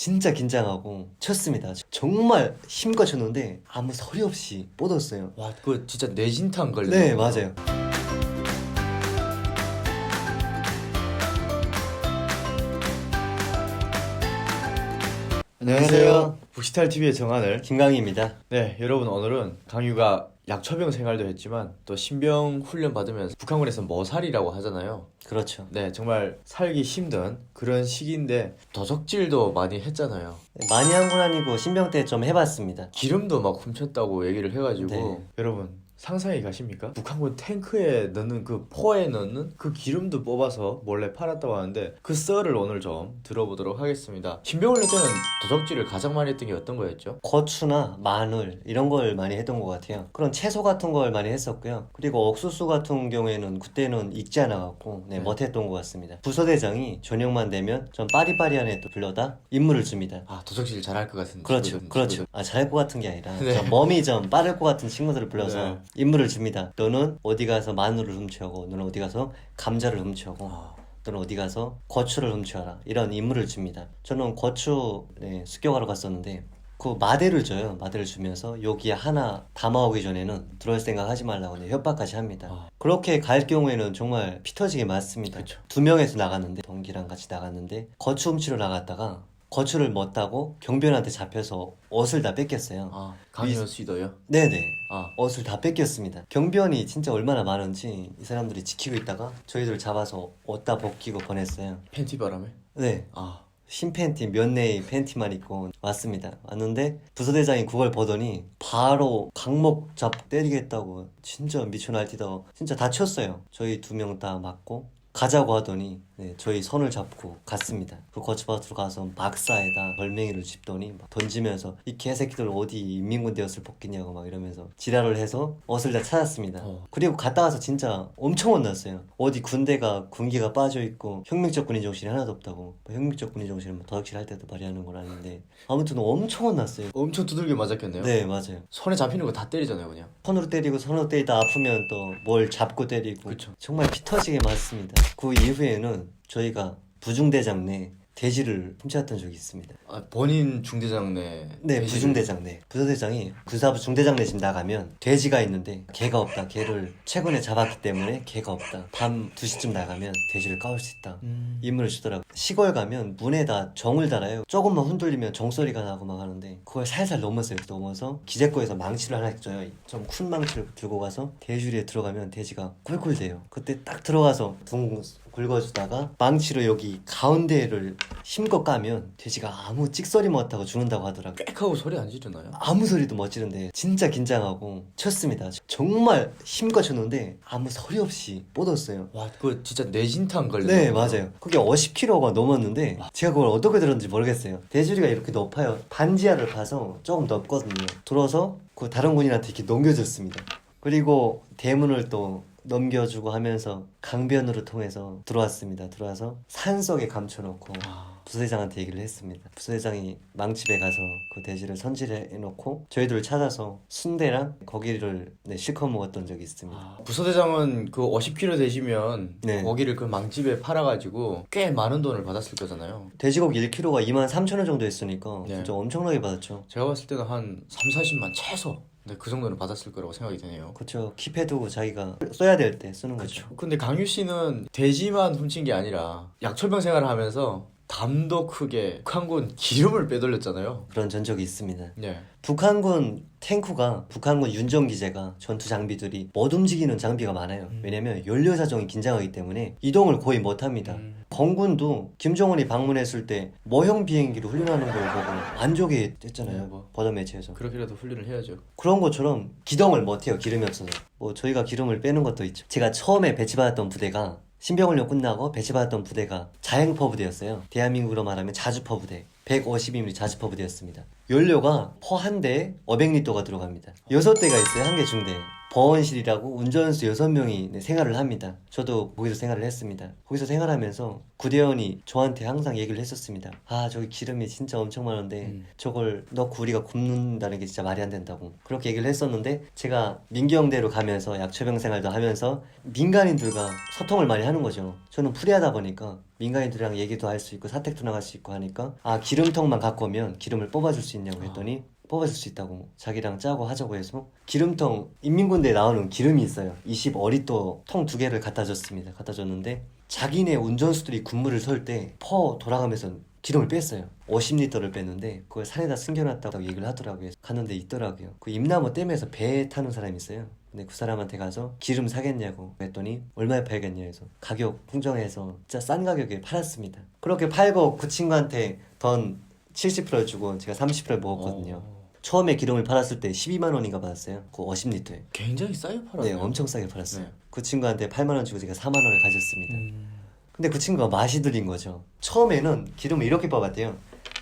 진짜 긴장하고 쳤습니다. 정말 힘껏 쳤는데 아무 소리 없이 뻗었어요. 와, 그거 진짜 뇌진탕 걸린 네, 거구나. 맞아요. 안녕하세요. 북시탈 TV의 정한을. 김강희입니다. 네, 여러분, 오늘은 강유가 약초병 생활도 했지만 또 신병 훈련 받으면서 북한군에서 머살이라고 하잖아요. 그렇죠. 네, 정말 살기 힘든 그런 시기인데 도적질도 많이 했잖아요. 많이 한 건 아니고 신병 때 좀 해봤습니다. 기름도 막 훔쳤다고 얘기를 해가지고 네. 여러분 상상이 가십니까? 북한군 탱크에 넣는 그 포에 넣는 그 기름도 뽑아서 몰래 팔았다고 하는데 그 썰을 오늘 좀 들어보도록 하겠습니다. 신병훈련 때는 도적질을 가장 많이 했던 게 어떤 거였죠? 고추나 마늘 이런 걸 많이 했던 것 같아요. 그런 채소 같은 걸 많이 했었고요. 그리고 옥수수 같은 경우에는 그때는 익지 않아갖고 못했던 것 같습니다. 부서대장이 저녁만 되면 좀 빠리빠리한 애 또 불러다 임무를 줍니다. 아, 도적질 잘할 것 같은 그렇죠, 친구들, 그렇죠. 친구들. 아, 잘할 것 같은 게 아니라 네. 좀 몸이 좀 빠를 것 같은 친구들을 불러서 네. 임무를 줍니다. 너는 어디 가서 마늘을 훔쳐오고, 너는 어디 가서 감자를 훔쳐오고, 아, 또는 어디 가서 고추를 훔쳐와라. 이런 임무를 줍니다. 저는 고추 습격하러 갔었는데 그 마대를 줘요. 마대를 주면서 여기에 하나 담아오기 전에는 들어올 생각 하지 말라고 협박까지 합니다. 아. 그렇게 갈 경우에는 정말 피 터지게 맞습니다. 그쵸. 2명에서 나갔는데, 동기랑 같이 나갔는데 고추 훔치러 나갔다가 고추를 못하고 경비원한테 잡혀서 옷을 다 뺏겼어요. 아, 강유 씨도요? 네네. 아, 옷을 다 뺏겼습니다. 경비원이 진짜 얼마나 많은지 이 사람들이 지키고 있다가 저희들 잡아서 옷 다 벗기고 보냈어요. 팬티 바람에? 네. 아, 흰 팬티, 면내의 팬티만 입고 왔습니다. 왔는데 부서대장이 그걸 보더니 바로 강목 잡 때리겠다고 진짜 미쳐 날뛰다가 진짜 다쳤어요. 저희 2명 다 맞고 가자고 하더니 저희 손을 잡고 갔습니다. 그 거치밭으로 가서 막사에다 벌맹이를 짚더니 막 던지면서 이 개새끼들 어디 인민군대 옷을 벗기냐고 막 이러면서 지랄을 해서 옷을 다 찾았습니다. 그리고 갔다 와서 진짜 엄청 혼났어요. 어디 군대가 군기가 빠져있고 혁명적 군인 정신이 하나도 없다고. 뭐 혁명적 군인 정신은 뭐 도적질 할 때도 발휘하는 건 아닌데 아무튼 엄청 혼났어요. 엄청 두들겨 맞았겠네요. 네, 맞아요. 손에 잡히는 거 다 때리잖아요, 그냥. 손으로 때리고 손으로 때리다 아프면 또 뭘 잡고 때리고. 그쵸. 정말 피 터지게 맞습니다. 그 이후에는 저희가 부중대장 내 돼지를 훔쳤던 적이 있습니다. 아, 본인 중대장 내 네, 돼지를- 부중대장 내 부서대장이 군사부 중대장 내 집 나가면 돼지가 있는데 개가 없다. 개를 최근에 잡았기 때문에 개가 없다. 밤 2시쯤 나가면 돼지를 까올 수 있다. 임무를 주더라고. 시골 가면 문에다 정을 달아요. 조금만 흔들리면 정소리가 나고 막 하는데 그걸 살살 넘었어요. 넘어서 기재코에서 망치를 하나 줘요. 좀 큰 망치를 들고 가서 돼지리에 들어가면 돼지가 꿀꿀대요. 그때 딱 들어가서 둥 긁어주다가 망치로 여기 가운데를 힘껏 까면 돼지가 아무 찍소리 못하고 죽는다고 하더라고요. 꽥 하고 소리 안 지르나요? 아무 소리도 못 지른데 진짜 긴장하고 쳤습니다. 정말 힘껏 쳤는데 아무 소리 없이 뻗었어요. 와, 그거 진짜 뇌진탕 걸린 네, 거구나. 맞아요. 그게 50kg가 넘었는데 제가 그걸 어떻게 들었는지 모르겠어요. 돼지리가 이렇게 높아요. 반지하를 파서 조금 높거든요. 들어서 그 다른 군인한테 이렇게 넘겨줬습니다. 그리고 대문을 또 넘겨주고 하면서 강변으로 통해서 들어왔습니다. 들어와서 산속에 감춰놓고 아, 부서대장한테 얘기를 했습니다. 부서대장이 망집에 가서 그 돼지를 손질해놓고 저희들을 찾아서 순대랑 고기를 실컷 먹었던 적이 있습니다. 아, 부서대장은 그 50kg 되시면 네. 고기를 그 망집에 팔아가지고 꽤 많은 돈을 받았을 거잖아요. 돼지고기 1kg가 23,000원 정도 했으니까 네. 진짜 엄청나게 받았죠. 제가 봤을 때는 한 3, 40만 최소. 네, 그 정도는 받았을 거라고 생각이 되네요. 그렇죠. 킵해두고 자기가 써야 될 때 쓰는 거죠. 근데 강유 씨는 돼지만 훔친 게 아니라 약초병 생활을 하면서 담도 크게 북한군 기름을 빼돌렸잖아요. 그런 전적이 있습니다. 네. 북한군 탱크가 북한군 윤정기제가 전투 장비들이 못 움직이는 장비가 많아요. 왜냐면 연료 사정이 긴장하기 때문에 이동을 거의 못합니다. 공군도 김정은이 방문했을 때 모형 비행기로 훈련하는 걸 보고 만족해 했잖아요. 네, 뭐. 버더 매치에서. 그렇게라도 훈련을 해야죠. 그런 것처럼 기동을 못해요. 기름이 없어서. 뭐 저희가 기름을 빼는 것도 있죠. 제가 처음에 배치받았던 부대가 신병훈련 끝나고 배치받았던 부대가 자행포 부대였어요. 대한민국으로 말하면 자주포 부대. 150mm 자주포 부대였습니다. 연료가 포 한 대에 500리터가 들어갑니다. 6대가 있어요. 한 개 중대에. 버원실이라고 운전수 6명이 생활을 합니다. 저도 거기서 생활을 했습니다. 거기서 생활하면서 구대원이 저한테 항상 얘기를 했었습니다. 아, 저기 기름이 진짜 엄청 많은데 저걸 넣고 우리가 굽는다는 게 진짜 말이 안 된다고 그렇게 얘기를 했었는데, 제가 민경대로 가면서 약초병 생활도 하면서 민간인들과 소통을 많이 하는 거죠. 저는 프리하다 보니까 민간인들이랑 얘기도 할 수 있고 사택도 나갈 수 있고 하니까, 아, 기름통만 갖고 오면 기름을 뽑아줄 수 있냐고 했더니 뽑아줄 수 있다고 자기랑 짜고 하자고 해서 기름통, 인민군대에 나오는 기름이 있어요. 20어리또 통 2개를 갖다 줬습니다. 갖다 줬는데 자기네 운전수들이 군무를 설 때 퍼 돌아가면서 기름을 뺐어요. 50리터를 뺐는데 그걸 산에다 숨겨놨다고 얘기를 하더라고요. 갔는데 있더라고요. 그 임나무 댐에서 배 타는 사람이 있어요. 근데 그 사람한테 가서 기름 사겠냐고 했더니 얼마에 팔겠냐 해서 가격 흥정해서 진짜 싼 가격에 팔았습니다. 그렇게 팔고 그 친구한테 돈 70% 주고 제가 30% 먹었거든요. 처음에 기름을 팔았을 때 12만 원인가 받았어요. 그 50리터에. 굉장히 싸게 네, 팔았네요. 엄청 싸게 팔았어요. 네. 그 친구한테 8만 원 주고 제가 4만 원을 가졌습니다. 근데 그 친구가 맛이 들린 거죠. 처음에는 기름을 이렇게 뽑았대요.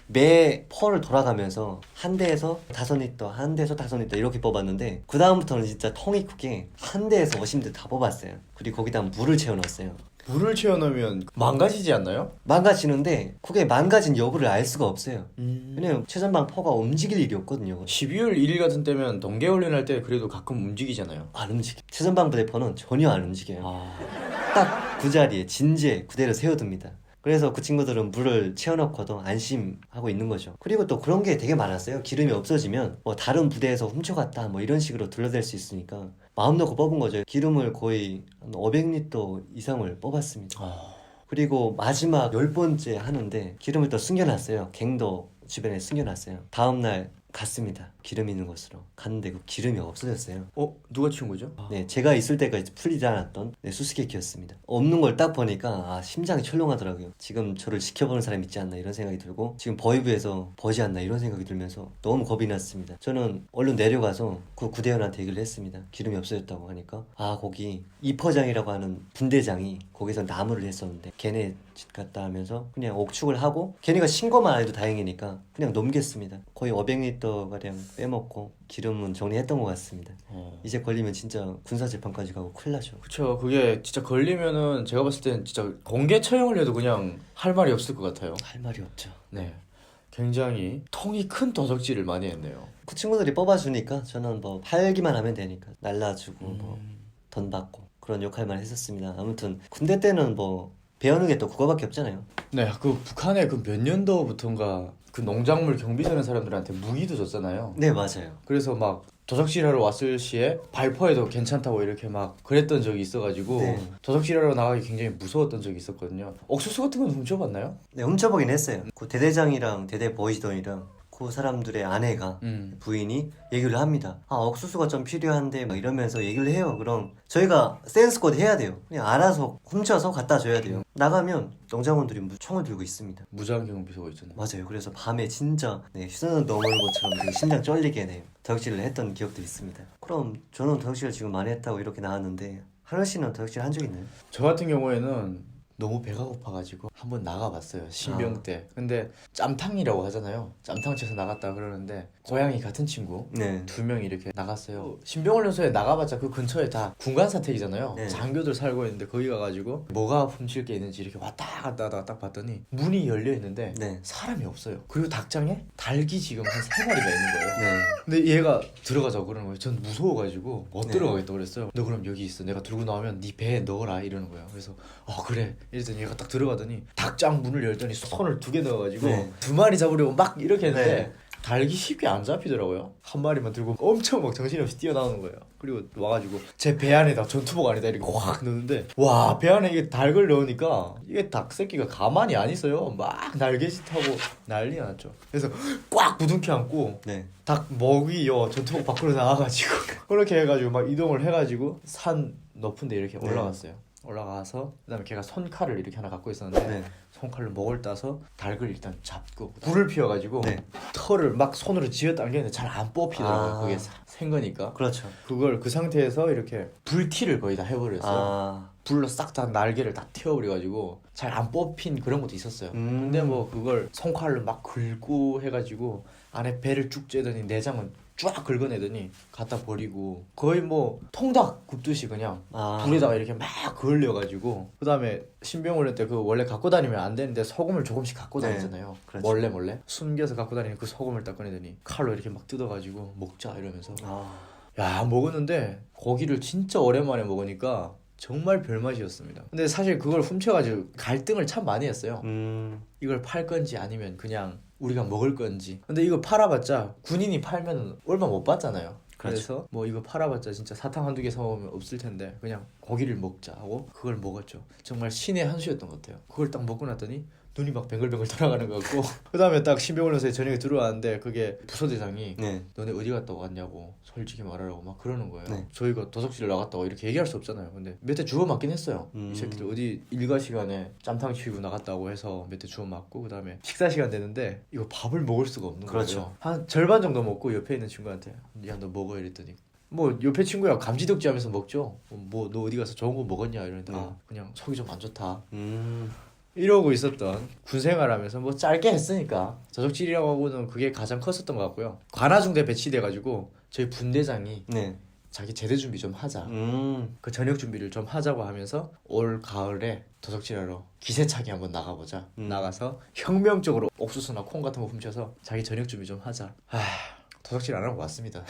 매 퍼를 돌아가면서 한 대에서 5리터, 한 대에서 5리터 이렇게 뽑았는데, 그 다음부터는 진짜 통이 크게 한 대에서 50리터 다 뽑았어요. 그리고 거기다 물을 채워 넣었어요. 물을 채워놓으면 망가지지 않나요? 망가지는데 그게 망가진 여부를 알 수가 없어요. 왜냐면 최전방 퍼가 움직일 일이 없거든요. 12월 1일 같은 때면 동계훈련 할 때 그래도 가끔 움직이잖아요. 안 움직여. 최전방 부대 퍼는 전혀 안 움직여요. 아, 딱 그 자리에 진지에 그대로 세워둡니다. 그래서 그 친구들은 물을 채워놓고도 안심하고 있는 거죠. 그리고 또 그런 게 되게 많았어요. 기름이 없어지면 뭐 다른 부대에서 훔쳐갔다 뭐 이런 식으로 둘러댈 수 있으니까 마음 놓고 뽑은 거죠. 기름을 거의 한 500리터 이상을 뽑았습니다. 그리고 마지막 10번째 하는데 기름을 또 숨겨놨어요. 갱도 주변에 숨겨놨어요. 다음날 갔습니다. 기름 있는 곳으로 갔는데 그 기름이 없어졌어요. 누가 치운 거죠? 네, 제가 있을 때까지 풀리지 않았던 수수께끼였습니다. 없는 걸 딱 보니까 아, 심장이 철렁하더라고요. 지금 저를 지켜보는 사람이 있지 않나 이런 생각이 들고, 지금 버이브에서 보지 않나 이런 생각이 들면서 너무 겁이 났습니다. 저는 얼른 내려가서 그 구대원한테 얘기를 했습니다. 기름이 없어졌다고 하니까, 아, 거기 이퍼장이라고 하는 분대장이 거기서 나무를 했었는데 걔네 집 갔다 하면서 그냥 옥축을 하고, 걔네가 신고만 안 해도 다행이니까 그냥 넘겼습니다. 거의 500리터 가량 빼먹고 기름은 정리했던 것 같습니다. 이제 걸리면 진짜 군사재판까지 가고 큰일 나죠. 그쵸. 그게 진짜 걸리면은 제가 봤을 땐 진짜 공개 처형을 해도 그냥 할 말이 없을 것 같아요. 할 말이 없죠. 네. 굉장히 통이 큰 도적질을 많이 했네요. 그 친구들이 뽑아주니까 저는 뭐 팔기만 하면 되니까 날라주고 뭐 돈 받고 그런 역할만 했었습니다. 아무튼 군대 때는 뭐 배우는 게 또 그거밖에 없잖아요. 네, 그 북한의 그 몇 년도부터인가 그 농작물 경비 서는 사람들한테 무기도 줬잖아요. 네, 맞아요. 그래서 막 도적질하러 왔을 시에 발포해도 괜찮다고 이렇게 막 그랬던 적이 있어가지고 네. 도적질하러 나가기 굉장히 무서웠던 적이 있었거든요. 옥수수 같은 건 훔쳐봤나요? 네, 훔쳐보긴 했어요. 그 대대장이랑 대대 보이시던이랑 그 사람들의 아내가 부인이 얘기를 합니다. 아, 옥수수가 좀 필요한데 막 이러면서 얘기를 해요. 그럼 저희가 센스코드 해야 돼요. 그냥 알아서 훔쳐서 갖다 줘야 돼요. 나가면 농장원들이 총을 들고 있습니다. 무장 경비소가 있잖아요. 맞아요. 그래서 밤에 진짜 휴전선 넘어오는 것처럼 되게 심장 쫄리게 도적질을 했던 기억도 있습니다. 그럼 저는 도적질을 지금 많이 했다고 이렇게 나왔는데, 하늘 씨는 도적질 한 적 있나요? 저 같은 경우에는 너무 배가 고파가지고 한번 나가봤어요. 신병 때. 근데 짬탕이라고 하잖아요. 짬탕 쳐서 나갔다 그러는데 고향이 같은 친구 네. 2명이 이렇게 나갔어요. 신병훈련소에 나가봤자 그 근처에 다 군관사택이잖아요. 네. 장교들 살고 있는데 거기 가가지고 뭐가 훔칠 게 있는지 이렇게 왔다 갔다 하다가 딱 봤더니 문이 열려 있는데 네. 사람이 없어요. 그리고 닭장에 닭이 지금 한 3마리가 있는 거예요. 네. 근데 얘가 들어가자고 그러는 거예요. 전 무서워가지고 못 네. 들어가겠다고 그랬어요. 너 그럼 여기 있어. 내가 들고 나오면 네 배에 넣어라 이러는 거예요. 그래서 그래 이랬더니 얘가 딱 들어가더니 닭장 문을 열더니 손을 2개 넣어가지고 네. 2마리 잡으려고 막 이렇게 했는데 네. 닭이 쉽게 안 잡히더라고요. 한 마리만 들고 엄청 막 정신없이 뛰어나오는 거예요. 그리고 와가지고 제 배 안에다 전투복 안에다 이렇게 확 넣는데, 와, 배 안에 이게 닭을 넣으니까 이게 닭 새끼가 가만히 안 있어요. 막 날개짓하고 난리가 났죠. 그래서 꽉 부둥켜 안고 네. 닭 먹이요 전투복 밖으로 나와가지고 그렇게 해가지고 막 이동을 해가지고 산 높은데 이렇게 네. 올라갔어요. 올라가서 그다음에 걔가 손칼을 이렇게 하나 갖고 있었는데 네. 손칼로 목을 따서 닭을 일단 잡고 불을 피워가지고 네. 털을 막 손으로 쥐어 당기는데 잘 안 뽑히더라고요. 아. 그게 생 거니까. 그렇죠. 그걸 그 상태에서 이렇게 불티를 거의 다 해버렸어요. 아. 불로 싹 다 날개를 다 태워버려가지고 잘 안 뽑힌 그런 것도 있었어요. 근데 뭐 그걸 손칼로 막 긁고 해가지고 안에 배를 쭉 쬐더니 내장은 쫙 긁어내더니 갖다 버리고 거의 뭐 통닭 굽듯이 그냥 아. 불에다가 이렇게 막 그을려가지고 그 다음에 신병훈련 때 그 원래 갖고 다니면 안 되는데 소금을 조금씩 갖고 네, 다니잖아요. 그렇죠. 몰래 숨겨서 갖고 다니는 그 소금을 딱 꺼내더니 칼로 이렇게 막 뜯어가지고 먹자 이러면서 아. 야 먹었는데 고기를 진짜 오랜만에 먹으니까 정말 별맛이었습니다. 근데 사실 그걸 훔쳐가지고 갈등을 참 많이 했어요. 이걸 팔 건지 아니면 그냥 우리가 먹을 건지. 근데 이거 팔아봤자 군인이 팔면 얼마 못 받잖아요. 그렇죠. 그래서 뭐 이거 팔아봤자 진짜 사탕 한두 개 사오면 없을 텐데 그냥 고기를 먹자 하고 그걸 먹었죠. 정말 신의 한 수였던 것 같아요. 그걸 딱 먹고 났더니 눈이 막 뱅글뱅글 돌아가는 것 같고 그 다음에 딱 신병훈련소에 저녁에 들어왔는데 그게 부서대장이 네. 너네 어디 갔다 왔냐고 솔직히 말하라고 막 그러는 거예요. 네. 저희가 도적질 나갔다고 이렇게 얘기할 수 없잖아요. 근데 몇 대 주워 맞긴 했어요. 이 새끼들 어디 일과 시간에 짬탕 치우고 나갔다고 해서 몇 대 주워 맞고 그 다음에 식사 시간 되는데 이거 밥을 먹을 수가 없는 그렇죠. 거예요. 한 절반 정도 먹고 옆에 있는 친구한테 야 너 먹어 이랬더니 뭐 옆에 친구야 감지덕지 하면서 먹죠. 뭐 너 어디 가서 좋은 거 먹었냐 이러는데 아 그냥 속이 좀 안 좋다. 이러고 있었던 군생활하면서 뭐 짧게 했으니까 도적질이라고 하고는 그게 가장 컸었던 것 같고요. 관아중대 배치돼가지고 저희 분대장이 네. 자기 제대 준비 좀 하자. 그 저녁 준비를 좀 하자고 하면서 올 가을에 도적질하러 기세차게 한번 나가보자. 나가서 혁명적으로 옥수수나 콩 같은 거 훔쳐서 자기 저녁 준비 좀 하자. 도적질 안 하고 왔습니다.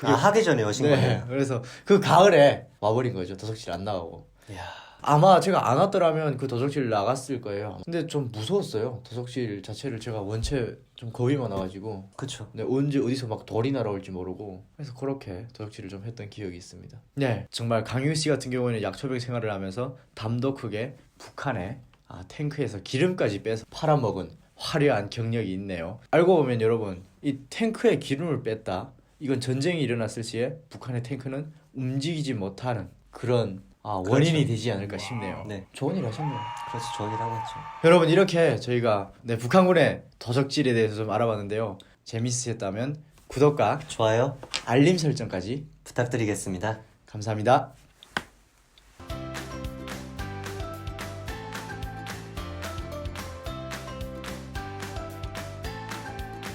아, 하기 전에 오신 네, 거예요? 그래서 그 가을에 와버린 거죠. 도적질 안 나가고. 이야. 아마 제가 안 왔더라면 그 도적질 나갔을 거예요. 근데 좀 무서웠어요. 도적질 자체를 제가 원체 좀 겁이 많아가지고. 그쵸. 네, 언제 어디서 막 돌이 날아올지 모르고 그래서 그렇게 도적질을 좀 했던 기억이 있습니다. 네, 정말 강윤 씨 같은 경우에는 약초병 생활을 하면서 담도 크게 북한의 탱크에서 기름까지 빼서 팔아먹은 화려한 경력이 있네요. 알고 보면 여러분 이 탱크에 기름을 뺐다. 이건 전쟁이 일어났을 시에 북한의 탱크는 움직이지 못하는 그런 원인이 되지 않을까 싶네요. 네. 좋은 일 하셨네요. 그렇지, 좋은 일 하고 있죠. 여러분 이렇게 저희가 북한군의 도적질에 대해서 좀 알아봤는데요. 재밌으셨다면 구독과 좋아요 알림 설정까지 부탁드리겠습니다. 감사합니다.